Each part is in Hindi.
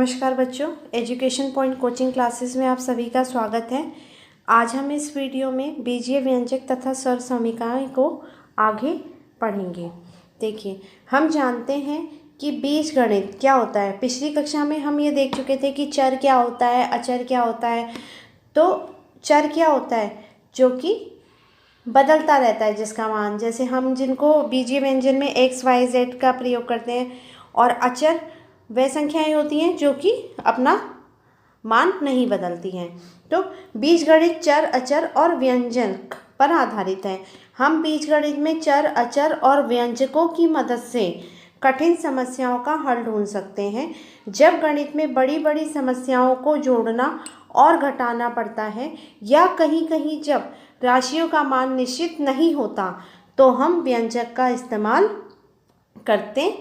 नमस्कार बच्चों, एजुकेशन पॉइंट कोचिंग क्लासेस में आप सभी का स्वागत है। आज हम इस वीडियो में बीजीय व्यंजक तथा स्वर समीकरण को आगे पढ़ेंगे। देखिए, हम जानते हैं कि बीजगणित क्या होता है। पिछली कक्षा में हम ये देख चुके थे कि चर क्या होता है, अचर क्या होता है। तो चर क्या होता है? जो कि बदलता रहता है, जिसका मान, जैसे हम जिनको बीजीय व्यंजन में एक्स वाई जेड का प्रयोग करते हैं। और अचर वह संख्याएं होती हैं जो कि अपना मान नहीं बदलती हैं। तो बीजगणित चर, अचर और व्यंजक पर आधारित है। हम बीजगणित में चर, अचर और व्यंजकों की मदद से कठिन समस्याओं का हल ढूंढ सकते हैं। जब गणित में बड़ी बड़ी समस्याओं को जोड़ना और घटाना पड़ता है, या कहीं कहीं जब राशियों का मान निश्चित नहीं होता, तो हम व्यंजक का इस्तेमाल करते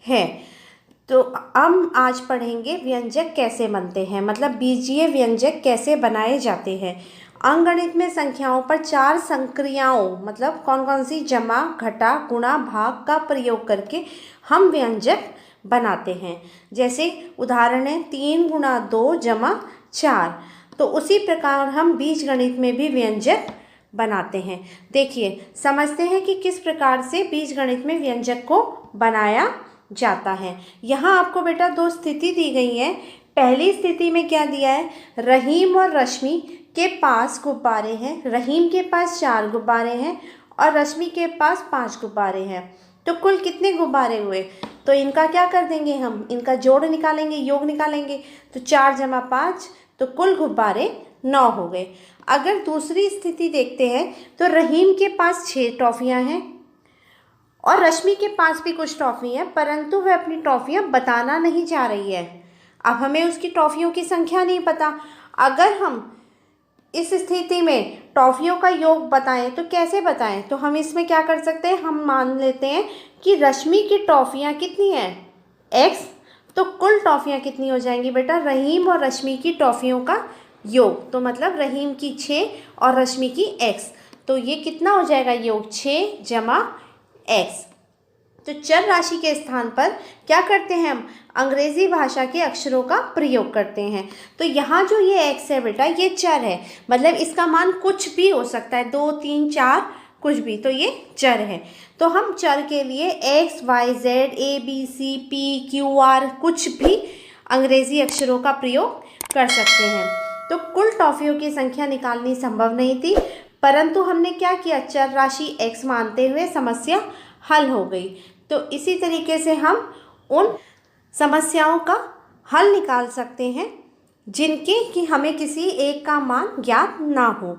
हैं। तो हम आज पढ़ेंगे व्यंजक कैसे बनते हैं, मतलब बीजीय व्यंजक कैसे बनाए जाते हैं। अंकगणित में संख्याओं पर चार संक्रियाओं, मतलब कौन कौन सी, जमा, घटा, गुणा, भाग का प्रयोग करके हम व्यंजक बनाते हैं। जैसे उदाहरण है 3 गुणा 2 जमा 4। तो उसी प्रकार हम बीजगणित में भी व्यंजक बनाते हैं। देखिए, समझते हैं कि किस प्रकार से बीजगणित में व्यंजक को बनाया जाता है। यहाँ आपको बेटा दो स्थिति दी गई है। पहली स्थिति में क्या दिया है? रहीम और रश्मि के पास गुब्बारे हैं। रहीम के पास 4 गुब्बारे हैं और रश्मि के पास 5 गुब्बारे हैं। तो कुल कितने गुब्बारे हुए? तो इनका क्या कर देंगे, हम इनका जोड़ निकालेंगे, योग निकालेंगे। तो 4 जमा 5, तो कुल गुब्बारे 9 हो गए। अगर दूसरी स्थिति देखते हैं तो रहीम के पास 6 टॉफियाँ हैं और रश्मि के पास भी कुछ टॉफ़ी है, परंतु वह अपनी टॉफ़ियाँ बताना नहीं चाह रही है। अब हमें उसकी टॉफ़ियों की संख्या नहीं पता। अगर हम इस स्थिति में टॉफ़ियों का योग बताएं तो कैसे बताएं? तो हम इसमें क्या कर सकते हैं, हम मान लेते हैं कि रश्मि की टॉफ़ियाँ कितनी हैं, x। तो कुल टॉफ़ियाँ कितनी हो जाएंगी बेटा? रहीम और रश्मि की टॉफ़ियों का योग। तो मतलब रहीम की 6 और रश्मि की x। तो ये कितना हो जाएगा योग? 6 जमा x। तो चर राशि के स्थान पर क्या करते हैं हम? अंग्रेजी भाषा के अक्षरों का प्रयोग करते हैं। तो यहाँ जो ये x है बेटा, ये चर है, मतलब इसका मान कुछ भी हो सकता है, 2, 3, 4, कुछ भी। तो ये चर है। तो हम चर के लिए x, y, z, a, b, c, p, q, r कुछ भी अंग्रेजी अक्षरों का प्रयोग कर सकते हैं। तो कुल टॉफियों की संख्या निकालनी संभव नहीं थी, परंतु हमने क्या किया, चर राशि x मानते हुए समस्या हल हो गई। तो इसी तरीके से हम उन समस्याओं का हल निकाल सकते हैं जिनके कि हमें किसी एक का मान ज्ञात ना हो।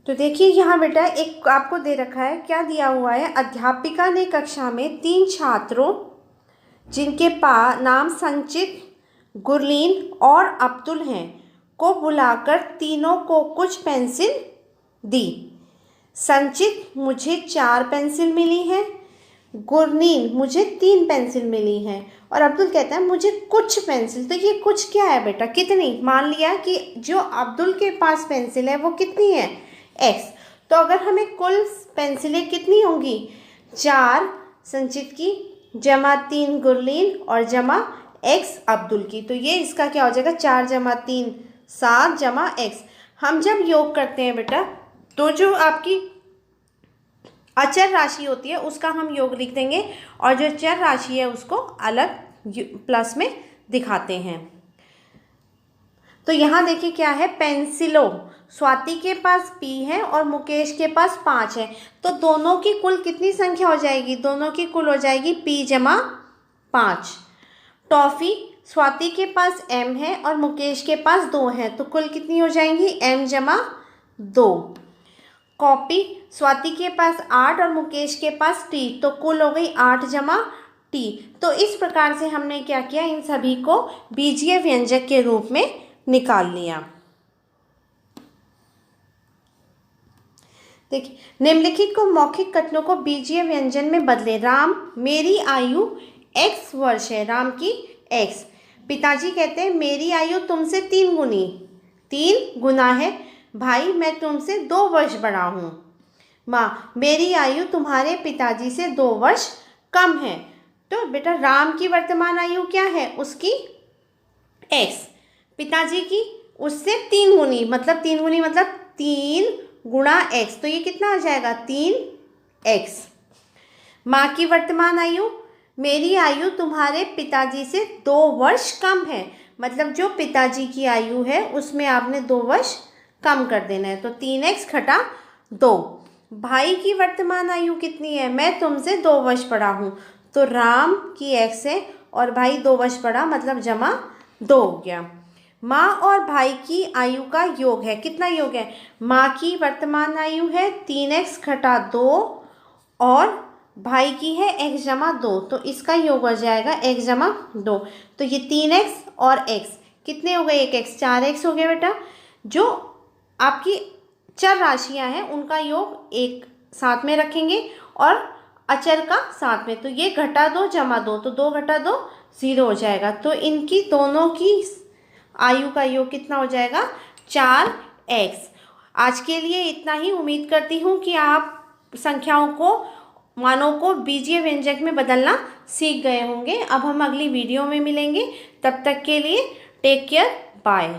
तो देखिए यहाँ बेटा एक आपको दे रखा है, क्या दिया हुआ है? अध्यापिका ने कक्षा में 3 छात्रों जिनके नाम संचित, गुरलीन और अब्दुल हैं को बुलाकर तीनों को कुछ पेंसिल दी। संचित, मुझे 4 पेंसिल मिली हैं। गुरलीन, मुझे 3 पेंसिल मिली हैं। और अब्दुल कहता है मुझे कुछ पेंसिल। तो ये कुछ क्या है बेटा? कितनी? मान लिया कि जो अब्दुल के पास पेंसिल है वो कितनी है? x। तो अगर हमें कुल पेंसिलें कितनी होंगी? 4 संचित की जमा 3 गुरलीन और जमा x अब्दुल की। तो ये इसका क्या हो जाएगा? 4 जमा 3 7 जमा x। हम जब योग करते हैं बेटा, तो जो आपकी अचर राशि होती है उसका हम योग लिख देंगे और जो चर राशि है उसको अलग प्लस में दिखाते हैं। तो यहाँ देखिए क्या है, पेंसिलों, स्वाति के पास p है और मुकेश के पास 5 है। तो दोनों की कुल कितनी संख्या हो जाएगी? दोनों की कुल हो जाएगी p जमा 5। टॉफी, स्वाति के पास m है और मुकेश के पास 2 है, तो कुल कितनी हो जाएंगी? m जमा 2। कॉपी, स्वाति के पास 8 और मुकेश के पास t, तो कुल हो गई 8 जमा t। तो इस प्रकार से हमने क्या किया, इन सभी को बीजीय व्यंजक के रूप में निकाल लिया। देखिए, निम्नलिखित को मौखिक कथनों को बीजीय व्यंजन में बदले। राम, मेरी आयु x वर्ष है। राम की x। पिताजी कहते हैं मेरी आयु तुमसे 3 गुनी, 3 गुना है। भाई, मैं तुमसे 2 वर्ष बड़ा हूँ। माँ, मेरी आयु तुम्हारे पिताजी से 2 वर्ष कम है। तो बेटा राम की वर्तमान आयु क्या है? उसकी एक्स, पिताजी की उससे 3 गुनी, मतलब 3 गुनी मतलब 3 गुणा एक्स, तो ये कितना आ जाएगा 3x। माँ की वर्तमान आयु, मेरी आयु तुम्हारे पिताजी से 2 वर्ष कम है, मतलब जो पिताजी की आयु है उसमें आपने 2 वर्ष कम कर देना है, तो 3x घटा 2। भाई की वर्तमान आयु कितनी है, मैं तुमसे 2 वर्ष बड़ा हूँ, तो राम की x है और भाई 2 वर्ष बड़ा, मतलब जमा 2 हो गया। माँ और भाई की आयु का योग है, कितना योग है, माँ की वर्तमान आयु है 3x घटा 2 और भाई की है x जमा 2, तो इसका योग हो जाएगा x जमा 2, तो ये 3x और x कितने हो गए, 1x, 4x हो गया बेटा। जो आपकी चर राशियां हैं उनका योग एक साथ में रखेंगे और अचर का साथ में, तो ये घटा 2 जमा 2, तो 2 घटा 2 0 हो जाएगा, तो इनकी दोनों की आयु का योग कितना हो जाएगा 4x। आज के लिए इतना ही। उम्मीद करती हूँ कि आप संख्याओं को, मानों को बीजीय व्यंजक में बदलना सीख गए होंगे। अब हम अगली वीडियो में मिलेंगे, तब तक के लिए टेक केयर, बाय।